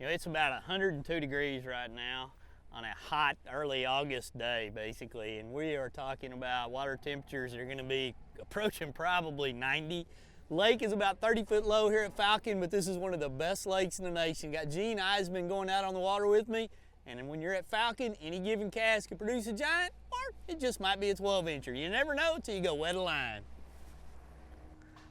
You know, it's about 102 degrees right now on a hot early August day, basically, and we are talking about water temperatures that are going to be approaching probably 90. Lake is about 30 foot low here at Falcon, but this is one of the best lakes in the nation. Got Gene Eisman going out on the water with me, and then when you're at Falcon, any given cast can produce a giant, or it just might be a 12-incher. You never know until you go wet a line.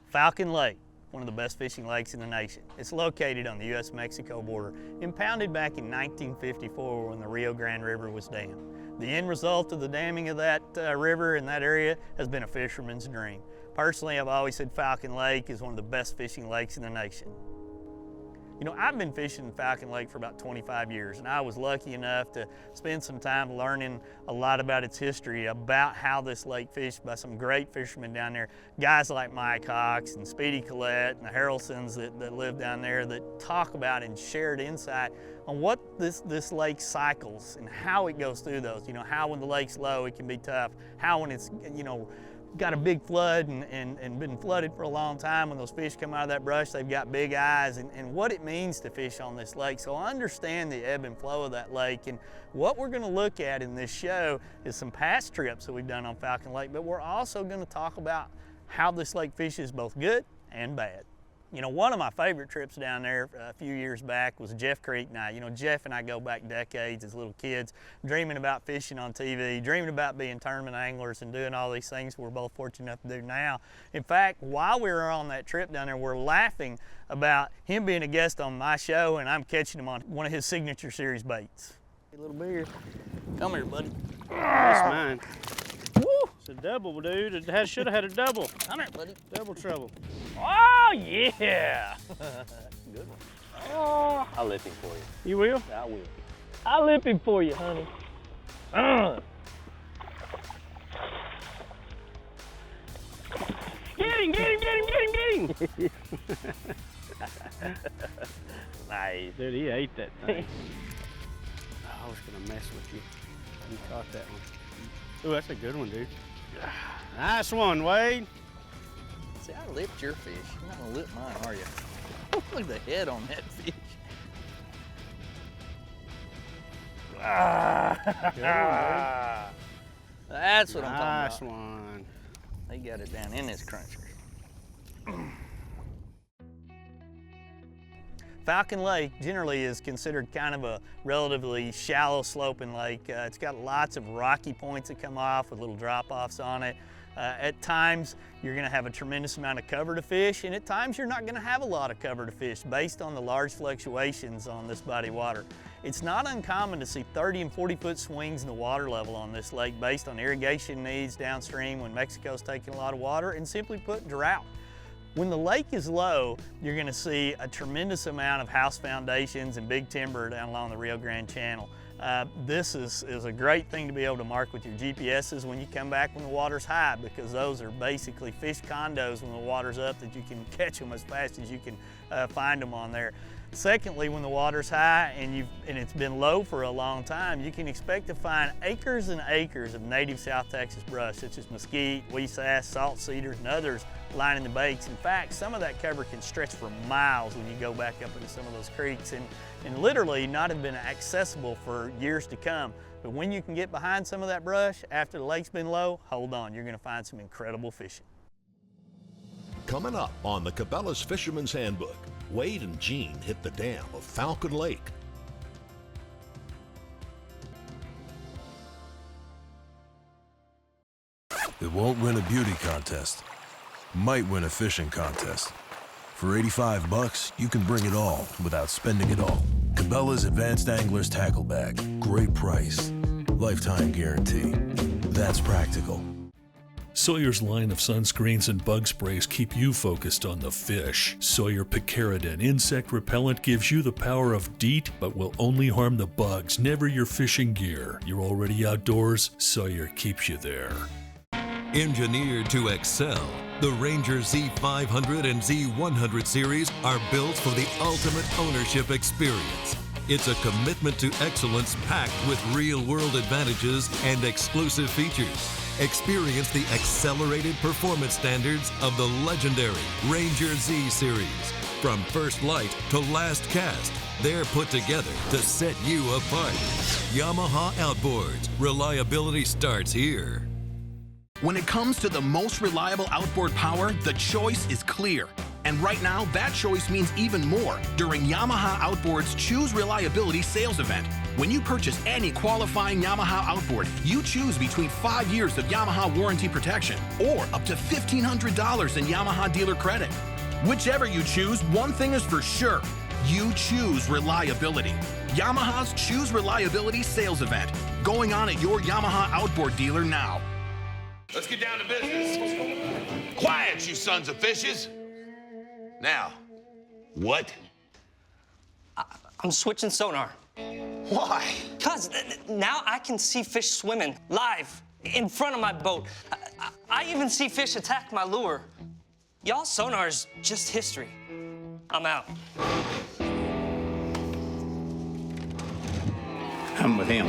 Falcon Lake, one of the best fishing lakes in the nation. It's located on the U.S.-Mexico border, impounded back in 1954 when the Rio Grande River was dammed. The end result of the damming of that river in that area has been a fisherman's dream. Personally, I've always said Falcon Lake is one of the best fishing lakes in the nation. You know, I've been fishing Falcon Lake for about 25 years, and I was lucky enough to spend some time learning a lot about its history, about how this lake fished by some great fishermen down there. Guys like Mike Hawks and Speedy Collette and the Harrelsons that live down there that talk about and shared insight on what this lake cycles and how it goes through those. You know, how when the lake's low it can be tough, how when it's, you know, got a big flood and been flooded for a long time, when those fish come out of that brush, they've got big eyes, and what it means to fish on this lake. So I understand the ebb and flow of that lake, and what we're gonna look at in this show is some past trips that we've done on Falcon Lake, but we're also gonna talk about how this lake fishes both good and bad. You know, one of my favorite trips down there a few years back was Jeff Creek night. You know, Jeff and I go back decades as little kids, dreaming about fishing on TV, dreaming about being tournament anglers and doing all these things we're both fortunate enough to do now. In fact, while we were on that trip down there, we're laughing about him being a guest on my show, and I'm catching him on one of his signature series baits. A little bigger. Come here, buddy. That's mine. Woo! It's a double, dude. It should have had a double. Come here, buddy. Double trouble. Oh, yeah! Good one. Oh, I'll lip him for you. You will? I will. I'll lip him for you, honey. Get him, get him, get him, get him, get him! Nice. Dude, he ate that thing. I was gonna mess with you. You caught that one. Ooh, that's a good one, dude. Nice one, Wade. See, I lipped your fish. You're not gonna lip mine, are you? Look at the head on that fish. That's what I'm talking about. Nice one. They got it down in this cruncher. Falcon Lake generally is considered kind of a relatively shallow sloping lake. It's got lots of rocky points that come off with little drop-offs on it. At times you're going to have a tremendous amount of cover to fish, and at times you're not going to have a lot of cover to fish based on the large fluctuations on this body of water. It's not uncommon to see 30 and 40 foot swings in the water level on this lake based on irrigation needs downstream when Mexico's taking a lot of water, and simply put, drought. When the lake is low, you're going to see a tremendous amount of house foundations and big timber down along the Rio Grande Channel. This is a great thing to be able to mark with your GPSs when you come back when the water's high, because those are basically fish condos when the water's up that you can catch them as fast as you can find them on there. Secondly, when the water's high and it's been low for a long time, you can expect to find acres and acres of native South Texas brush, such as mesquite, weesass, salt cedars, and others lining the banks. In fact, some of that cover can stretch for miles when you go back up into some of those creeks and literally not have been accessible for years to come. But when you can get behind some of that brush after the lake's been low, hold on, you're going to find some incredible fishing. Coming up on the Cabela's Fisherman's Handbook, Wade and Gene hit the dam of Falcon Lake. It won't win a beauty contest. Might win a fishing contest. For 85 bucks, you can bring it all without spending it all. Cabela's Advanced Angler's Tackle Bag. Great price. Lifetime guarantee. That's practical. Sawyer's line of sunscreens and bug sprays keep you focused on the fish. Sawyer Picaridin insect repellent gives you the power of DEET, but will only harm the bugs, never your fishing gear. You're already outdoors, Sawyer keeps you there. Engineered to excel, the Ranger Z500 and Z100 series are built for the ultimate ownership experience. It's a commitment to excellence packed with real-world advantages and exclusive features. Experience the accelerated performance standards of the legendary Ranger Z series. From first light to last cast, They're put together to set you apart. Yamaha Outboards. Reliability starts here. When it comes to the most reliable outboard power, the choice is clear. And right now, that choice means even more during Yamaha Outboard's Choose Reliability sales event. When you purchase any qualifying Yamaha outboard, you choose between 5 years of Yamaha warranty protection or up to $1,500 in Yamaha dealer credit. Whichever you choose, one thing is for sure. You choose reliability. Yamaha's Choose Reliability sales event, going on at your Yamaha outboard dealer now. Let's get down to business. Quiet, you sons of fishes. Now, what? I'm switching sonar. Why? Cause now I can see fish swimming live in front of my boat. I even see fish attack my lure. Y'all sonar's just history. I'm out. I'm with him.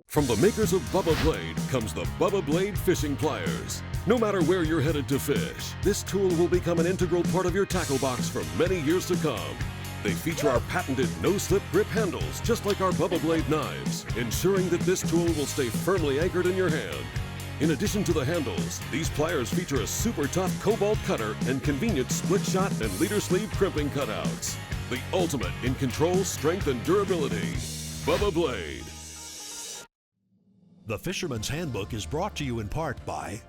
From the makers of Bubba Blade comes the Bubba Blade Fishing Pliers. No matter where you're headed to fish, this tool will become an integral part of your tackle box for many years to come. They feature our patented no-slip grip handles, just like our Bubba Blade knives, ensuring that this tool will stay firmly anchored in your hand. In addition to the handles, these pliers feature a super tough cobalt cutter and convenient split shot and leader sleeve crimping cutouts. The ultimate in control, strength, and durability. Bubba Blade. The Fisherman's Handbook is brought to you in part by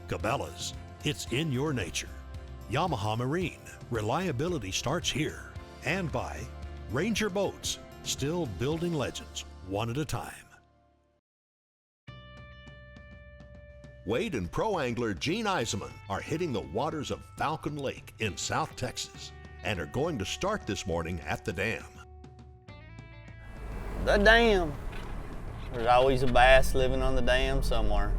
Cabela's. It's in your nature. Yamaha Marine. Reliability starts here. And by Ranger Boats. Still building legends, one at a time. Wade and pro angler Gene Eisenman are hitting the waters of Falcon Lake in South Texas and are going to start this morning at the dam. The dam. There's always a bass living on the dam somewhere.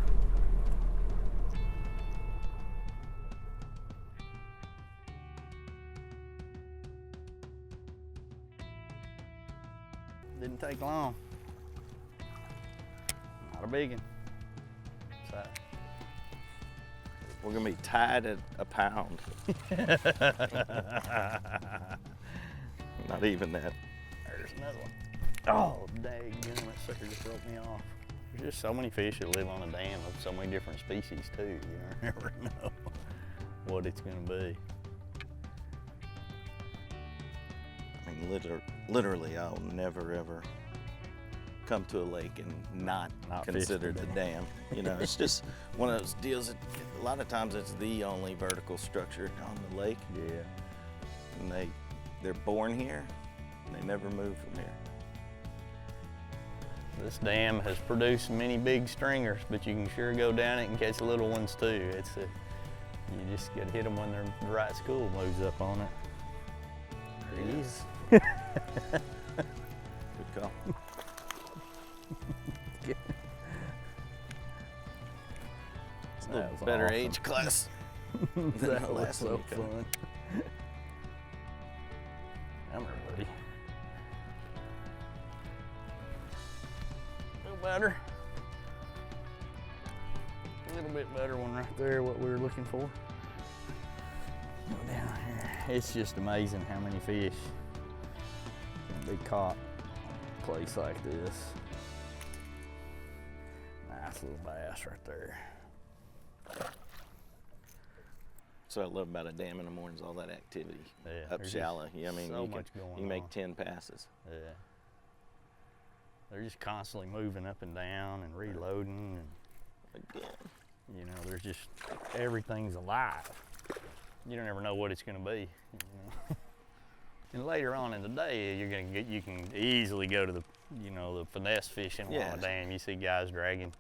Didn't take long. Not a big one. So. We're gonna be tied at a pound. Not even that. There's another one. Oh, dang, that sucker just broke me off. There's just so many fish that live on a dam of so many different species too. You never know what it's gonna be. I mean, literally, I'll never ever come to a lake and not consider the dam. You know, it's just one of those deals that a lot of times it's the only vertical structure on the lake. Yeah. And they're born here and they never move from here. This dam has produced many big stringers, but you can sure go down it and catch little ones too. You just gotta hit them when the right school moves up on it. There he is. Good call. It's a little better awesome. age class than That the was last so one. fun. Come here, buddy. A little better. A little bit better one right there, what we were looking for. Go down here. It's just amazing how many fish can be caught in a place like this. Nice little bass right there. So I love about a dam in the morning is all that activity. Yeah, Up there's shallow. Yeah, I mean, so you much can going make on. 10 passes. Yeah. They're just constantly moving up and down and reloading, and Again. you know, there's just everything's alive. You don't ever know what it's going to be. You know? And later on in the day, you can easily go to the finesse fishing Yeah. on the dam. You see guys dragging,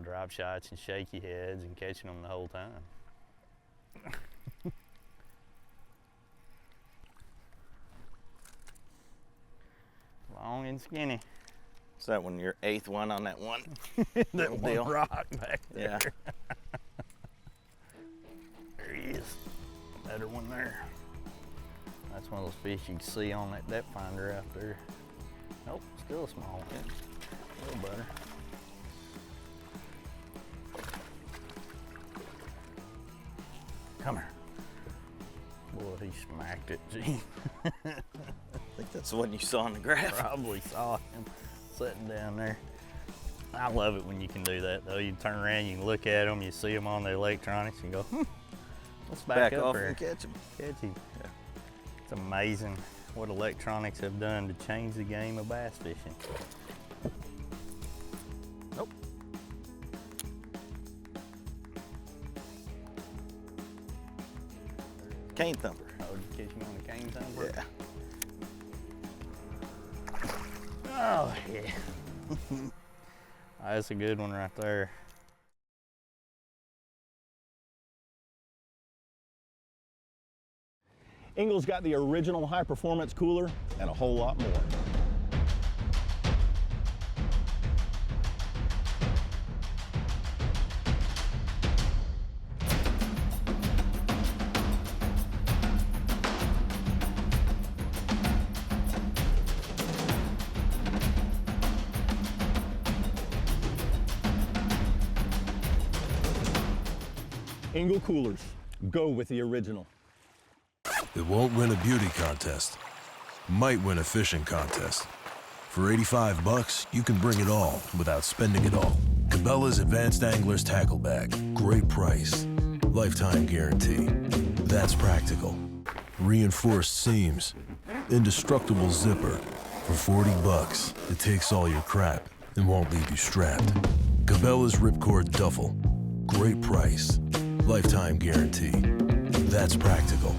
drop shots and shaky heads and catching them the whole time. Long and skinny. Is that one your 8th one on that one? That Little one deal. rock back there. Yeah. There he is. Better one there. That's one of those fish you can see on that depth finder out there. Nope, still a small one. A little better. Come here. he smacked it, gee. I think that's the one you saw on the graph. Probably saw him sitting down there. I love it when you can do that, though. You can turn around, you can look at them, you see them on the electronics, and go, let's back up off there. and catch him. Catch him. Yeah. It's amazing what electronics have done to change the game of bass fishing. Nope. Cane thumper. Oh, did you catch him on the cane thumper? Yeah. Oh, yeah. That's a good one right there. Engel's got the original high-performance cooler and a whole lot more. Engel coolers, go with the original. It won't win a beauty contest. Might win a fishing contest. For 85 bucks, you can bring it all without spending it all. Cabela's Advanced Angler's Tackle Bag. Great price. Lifetime guarantee. That's practical. Reinforced seams. Indestructible zipper. For 40 bucks, it takes all your crap and won't leave you strapped. Cabela's Ripcord Duffel. Great price. Lifetime guarantee. That's practical.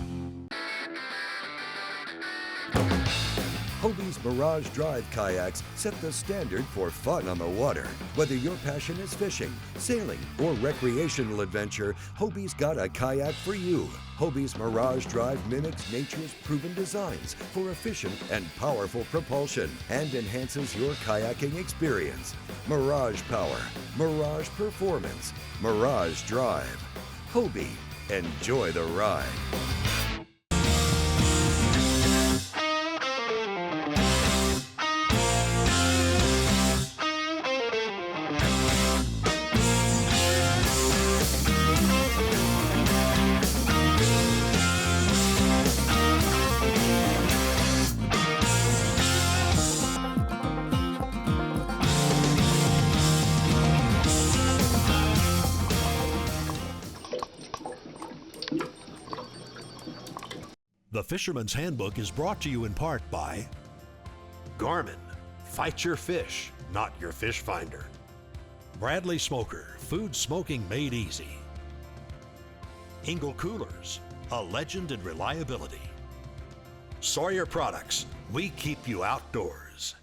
Hobie's Mirage Drive kayaks set the standard for fun on the water. Whether your passion is fishing, sailing, or recreational adventure, Hobie's got a kayak for you. Hobie's Mirage Drive mimics nature's proven designs for efficient and powerful propulsion and enhances your kayaking experience. Mirage Power, Mirage Performance, Mirage Drive. Hobie, enjoy the ride. The Fisherman's Handbook is brought to you in part by Garmin. Fight your fish, not your fish finder. Bradley Smoker. Food smoking made easy. Engel Coolers. A legend in reliability. Sawyer Products. We keep you outdoors.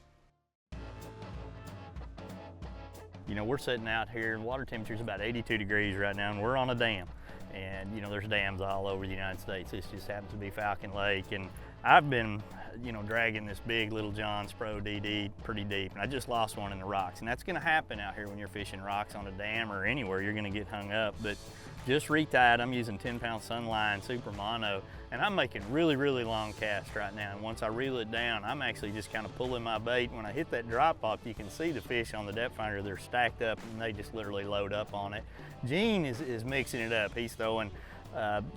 You know, we're sitting out here, water temperature's about 82 degrees right now, and we're on a dam. And you know, there's dams all over the United States. This just happens to be Falcon Lake. And I've been, you know, dragging this big Little John's Pro DD pretty deep, and I just lost one in the rocks. And that's gonna happen out here when you're fishing rocks on a dam or anywhere, you're gonna get hung up. But just retied, I'm using 10-pound Sunline Super Mono, and I'm making really, really long casts right now. And once I reel it down, I'm actually just kind of pulling my bait. When I hit that drop off, you can see the fish on the depth finder. They're stacked up and they just literally load up on it. Gene is mixing it up. He's throwing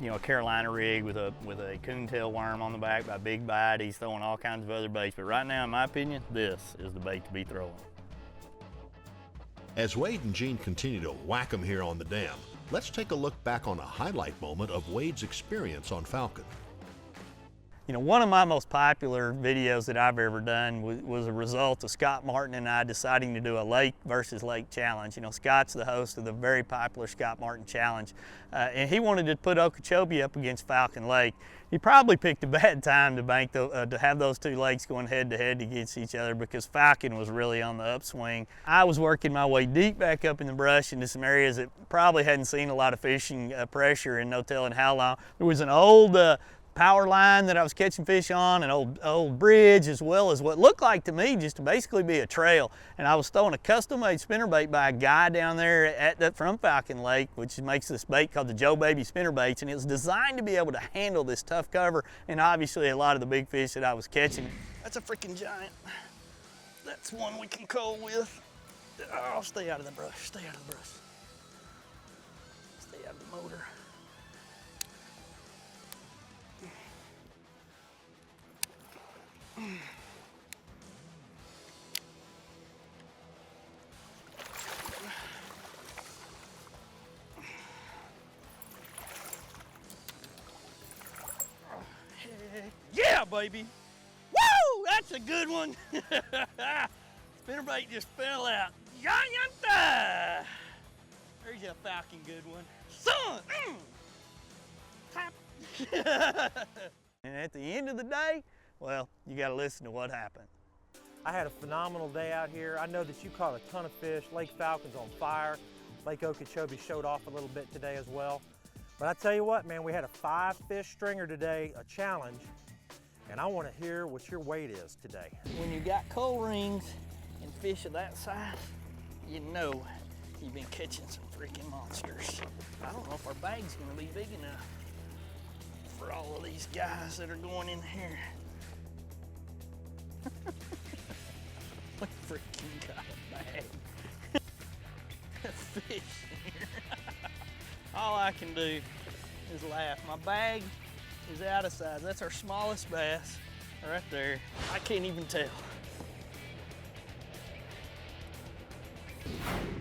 you know, a Carolina rig with a coontail worm on the back by Big Bite. He's throwing all kinds of other baits. But right now, in my opinion, this is the bait to be throwing. As Wade and Gene continue to whack them here on the dam, let's take a look back on a highlight moment of Wade's experience on Falcon. You know, one of my most popular videos that I've ever done was a result of Scott Martin and I deciding to do a lake versus lake challenge. You know, Scott's the host of the very popular Scott Martin Challenge, and he wanted to put Okeechobee up against Falcon Lake. He probably picked a bad time to have those two lakes going head to head against each other, because Falcon was really on the upswing. I was working my way deep back up in the brush into some areas that probably hadn't seen a lot of fishing pressure in no telling how long. There was an old power line that I was catching fish on, an old bridge, as well as what looked like to me just to basically be a trail. And I was throwing a custom-made spinnerbait by a guy down there from Falcon Lake, which makes this bait called the Joe Baby spinnerbaits, and it was designed to be able to handle this tough cover and obviously a lot of the big fish that I was catching. That's a freaking giant. That's one we can cull with. Oh, stay out of the brush, stay out of the brush. Stay out of the motor. Yeah, baby. Woo! That's a good one. Spinnerbait just fell out. Yanta! There's a Falcon good one. Son! Tap. And at the end of the day, well, you got to listen to what happened. I had a phenomenal day out here. I know that you caught a ton of fish. Lake Falcon's on fire. Lake Okeechobee showed off a little bit today as well. But I tell you what, man, we had a 5-fish stringer today, a challenge, and I want to hear what your weight is today. When you got coal rings and fish of that size, you know you've been catching some freaking monsters. I don't know if our bag's gonna be big enough for all of these guys that are going in here. We freaking got a bag. Fish in here. All I can do is laugh. My bag is out of size. That's our smallest bass right there. I can't even tell.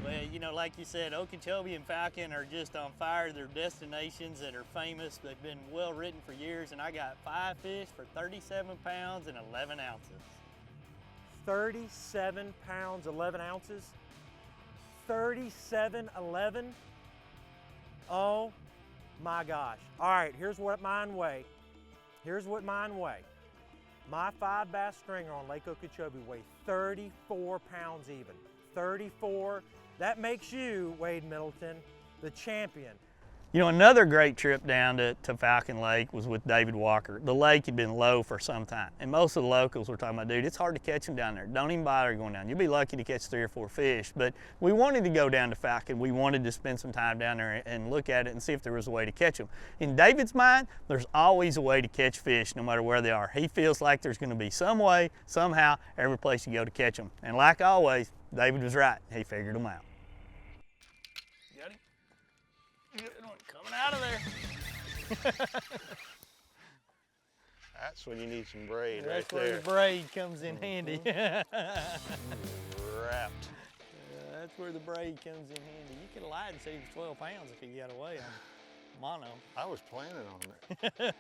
Well, you know, like you said, Okeechobee and Falcon are just on fire. They're destinations that are famous. They've been well written for years, and I got 5 fish for 37 pounds and 11 ounces. 37 pounds, 11 ounces? 37, 11? Oh my gosh. All right, here's what mine weigh. Here's what mine weigh. My 5 bass stringer on Lake Okeechobee weigh 34 pounds even. 34. That makes you, Wade Middleton, the champion. You know, another great trip down to Falcon Lake was with David Walker. The lake had been low for some time, and most of the locals were talking about, dude, it's hard to catch them down there. Don't even bother going down. You'll be lucky to catch 3 or 4 fish. But we wanted to go down to Falcon. We wanted to spend some time down there and look at it and see if there was a way to catch them. In David's mind, there's always a way to catch fish no matter where they are. He feels like there's going to be some way, somehow, every place you go to catch them. And like always, David was right. He figured them out. Got him? Good one, coming out of there. That's when you need some braid. That's right where there. the braid comes in handy. Wrapped. That's where the braid comes in handy. You could have lied and said he was 12 pounds if he got away on mono. I was planning on it.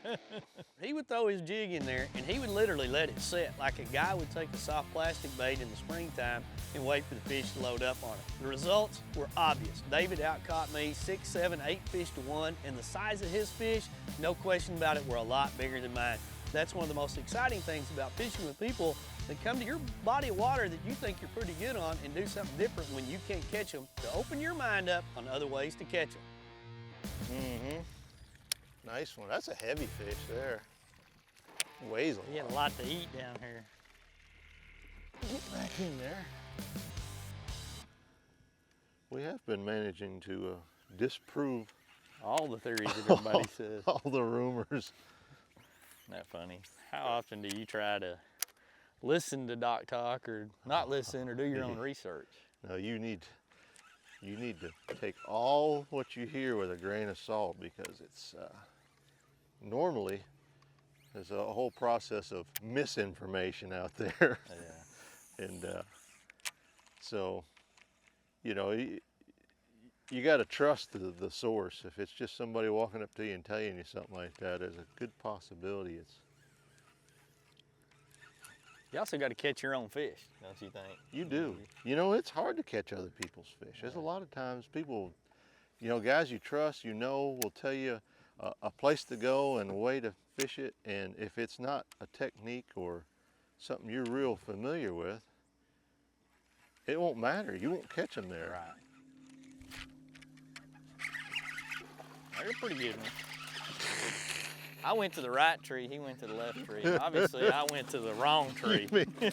He would throw his jig in there and he would literally let it set like a guy would take a soft plastic bait in the springtime and wait for the fish to load up on it. The results were obvious. David outcaught me 6, 7, 8 fish to 1, and the size of his fish, no question about it, were a lot bigger than mine. That's one of the most exciting things about fishing with people that come to your body of water that you think you're pretty good on and do something different when you can't catch them, to open your mind up on other ways to catch them. Mm-hmm. Nice one. That's a heavy fish there. Weighs a lot. He had a lot to eat down here. Get back in there. We have been managing to disprove all the theories that everybody says. All the rumors. Isn't that funny? How often do you try to listen to Doc talk or not listen or do your own research? No, you need to take all what you hear with a grain of salt, because it's normally there's a whole process of misinformation out there. Yeah. And so, you know, you got to trust the source. If it's just somebody walking up to you and telling you something like that, there's a good possibility it's. You also got to catch your own fish, don't you think? You do. You know, it's hard to catch other people's fish. There's a lot of times people, you know, guys you trust, you know, will tell you a place to go and a way to fish it. And if it's not a technique or something you're real familiar with, it won't matter. You won't catch them there. Right. They're a pretty good one. I went to the right tree, he went to the left tree. Obviously, I went to the wrong tree. Bad.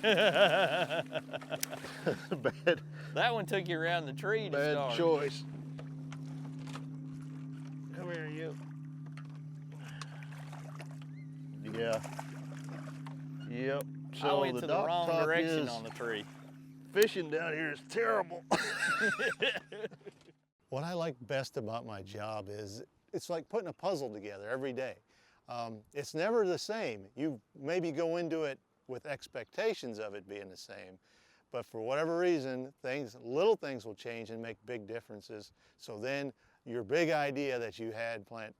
That one took you around the tree to start. Bad choice. Come here, you. Yeah. Yep. So I went to the wrong direction on the tree. Fishing down here is terrible. What I like best about my job is it's like putting a puzzle together every day. It's never the same. You maybe go into it with expectations of it being the same, but for whatever reason, little things will change and make big differences. So then your big idea that you had planned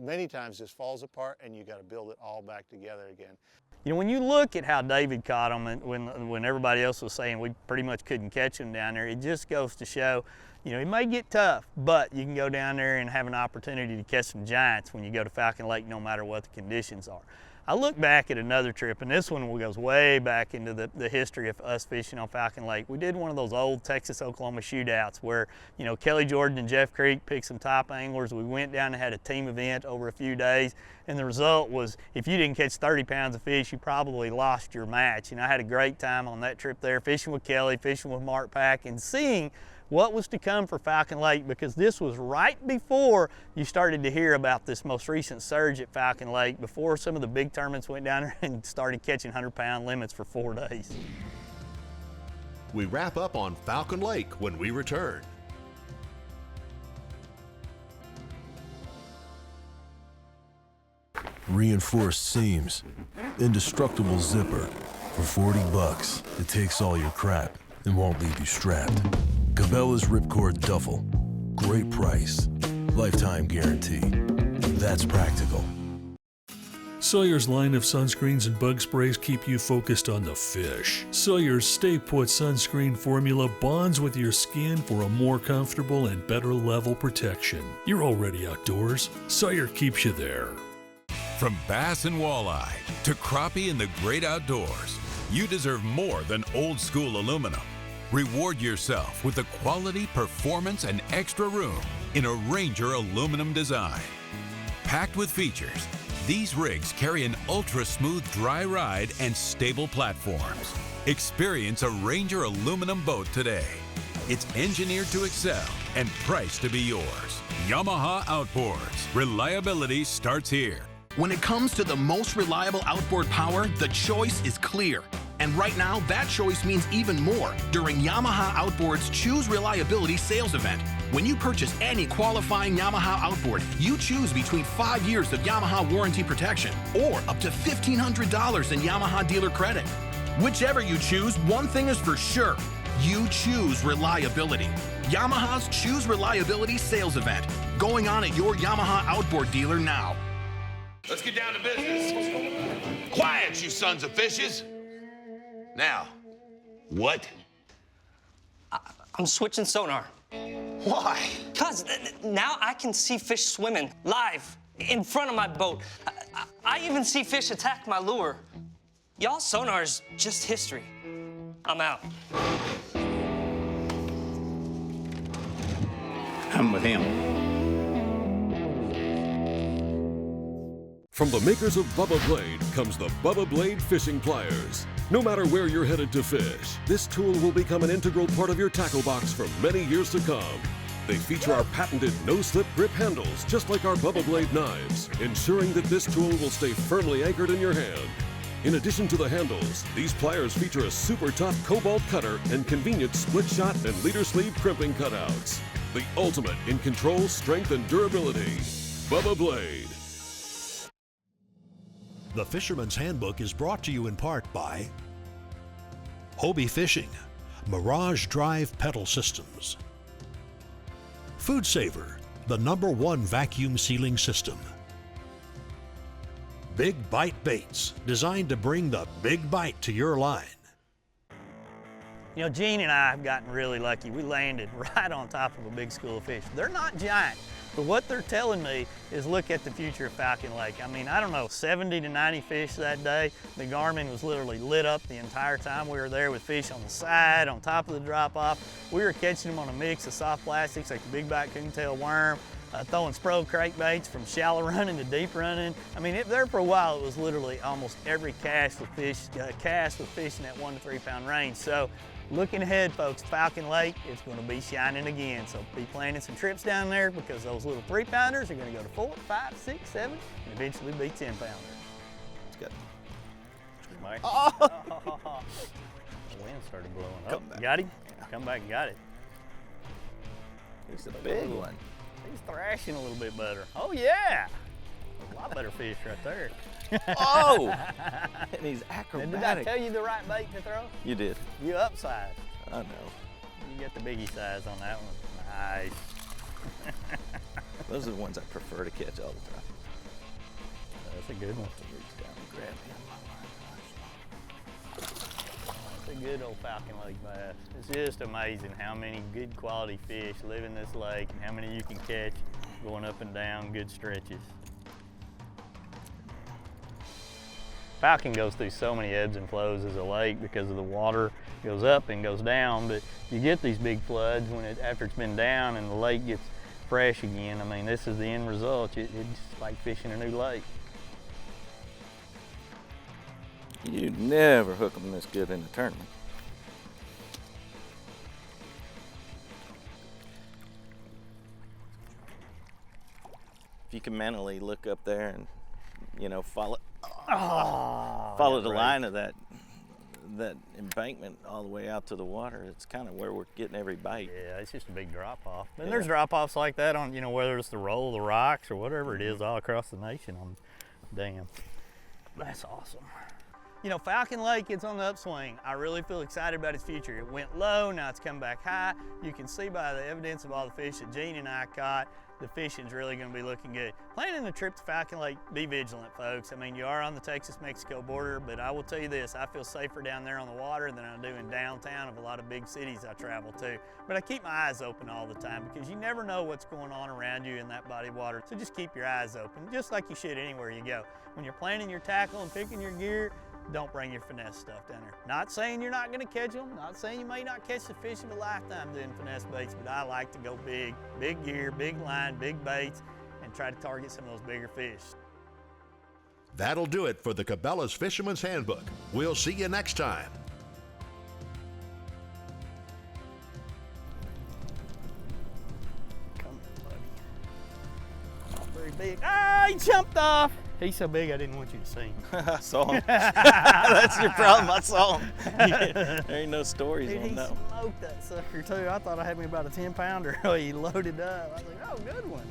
many times just falls apart and you got to build it all back together again. You know, when you look at how David caught them and when everybody else was saying we pretty much couldn't catch them down there, it just goes to show, you know, it may get tough, but you can go down there and have an opportunity to catch some giants when you go to Falcon Lake, no matter what the conditions are. I look back at another trip, and this one goes way back into the history of us fishing on Falcon Lake. We did one of those old Texas-Oklahoma shootouts where, you know, Kelly Jordan and Jeff Creek picked some top anglers. We went down and had a team event over a few days, and the result was if you didn't catch 30 pounds of fish, you probably lost your match. And I had a great time on that trip there, fishing with Kelly, fishing with Mark Pack, and seeing what was to come for Falcon Lake, because this was right before you started to hear about this most recent surge at Falcon Lake, before some of the big tournaments went down there and started catching 100-pound limits for 4 days. We wrap up on Falcon Lake when we return. Reinforced seams, indestructible zipper. For 40 bucks, it takes all your crap and won't leave you strapped. Cabela's Ripcord Duffel. Great price. Lifetime guarantee. That's practical. Sawyer's line of sunscreens and bug sprays keep you focused on the fish. Sawyer's Stay Put sunscreen formula bonds with your skin for a more comfortable and better level protection. You're already outdoors. Sawyer keeps you there. From bass and walleye to crappie in the great outdoors, you deserve more than old school aluminum. Reward yourself with the quality, performance, and extra room in a Ranger aluminum design. Packed with features, these rigs carry an ultra-smooth dry ride and stable platforms. Experience a Ranger aluminum boat today. It's engineered to excel and priced to be yours. Yamaha Outboards. Reliability starts here. When it comes to the most reliable outboard power, the choice is clear. And right now, that choice means even more during Yamaha Outboard's Choose Reliability sales event. When you purchase any qualifying Yamaha outboard, you choose between 5 years of Yamaha warranty protection or up to $1,500 in Yamaha dealer credit. Whichever you choose, one thing is for sure. You choose reliability. Yamaha's Choose Reliability sales event, going on at your Yamaha outboard dealer now. Let's get down to business. Quiet, you sons of fishes. Now, what? I'm switching sonar. Why? Cause now I can see fish swimming live in front of my boat. I even see fish attack my lure. Y'all sonar's just history. I'm out. I'm with him. From the makers of Bubba Blade comes the Bubba Blade Fishing Pliers. No matter where you're headed to fish, this tool will become an integral part of your tackle box for many years to come. They feature our patented no-slip grip handles, just like our Bubba Blade knives, ensuring that this tool will stay firmly anchored in your hand. In addition to the handles, these pliers feature a super tough cobalt cutter and convenient split shot and leader sleeve crimping cutouts. The ultimate in control, strength, and durability. Bubba Blade. The Fisherman's Handbook is brought to you in part by Hobie Fishing, Mirage Drive Pedal Systems, Food Saver, the #1 vacuum sealing system, Big Bite Baits, designed to bring the big bite to your line. You know, Gene and I have gotten really lucky. We landed right on top of a big school of fish. They're not giant, but what they're telling me is look at the future of Falcon Lake. I mean, I don't know, 70 to 90 fish that day. The Garmin was literally lit up the entire time we were there with fish on the side, on top of the drop-off. We were catching them on a mix of soft plastics like the big back coontail worm, throwing Spro crankbaits from shallow running to deep running. I mean, there for a while, it was literally almost every cast with fish in that 1 to 3 pound range. So looking ahead, folks, Falcon Lake, it's going to be shining again. So be planning some trips down there because those little 3-pounders are going to go to 4, 5, 6, 7, and eventually be 10-pounders. Let's go. Mike. Oh. The wind started blowing up. Come back. Got him? Come back and got it. He's a big one. He's thrashing a little bit better. Oh, yeah. A lot better fish right there. Oh! And he's acrobatic. Did I tell you the right bait to throw? You did. You upsize. I know. You got the biggie size on that one. Nice. Those are the ones I prefer to catch all the time. That's a good one. Reach down and grab him. It's a good old Falcon Lake bass. It's just amazing how many good quality fish live in this lake and how many you can catch going up and down good stretches. Falcon goes through so many ebbs and flows as a lake because of the water goes up and goes down, but you get these big floods when after it's been down and the lake gets fresh again. I mean, this is the end result. It's like fishing a new lake. You'd never hook them this good in a tournament. If you can mentally look up there and, you know, follow the line of that embankment all the way out to the water, it's kind of where we're getting every bite. Yeah, it's just a big drop off. And there's drop offs like that on, you know, whether it's the roll of the rocks or whatever it is all across the nation on dam. That's awesome. You know, Falcon Lake, it's on the upswing. I really feel excited about its future. It went low, now it's come back high. You can see by the evidence of all the fish that Gene and I caught, the fishing's really gonna be looking good. Planning a trip to Falcon Lake, be vigilant, folks. I mean, you are on the Texas-Mexico border, but I will tell you this, I feel safer down there on the water than I do in downtown of a lot of big cities I travel to. But I keep my eyes open all the time because you never know what's going on around you in that body of water. So just keep your eyes open, just like you should anywhere you go. When you're planning your tackle and picking your gear, don't bring your finesse stuff down there. Not saying you're not gonna catch them, not saying you may not catch the fish of a lifetime doing finesse baits, but I like to go big. Big gear, big line, big baits, and try to target some of those bigger fish. That'll do it for the Cabela's Fisherman's Handbook. We'll see you next time. Come here, buddy. Not very big. Ah, he jumped off. He's so big I didn't want you to see him. I saw him. That's your problem, I saw him. There ain't no stories Dude, on that one. He smoked that sucker too. I thought I had me about a 10-pounder. He loaded up. I was like, oh, good one.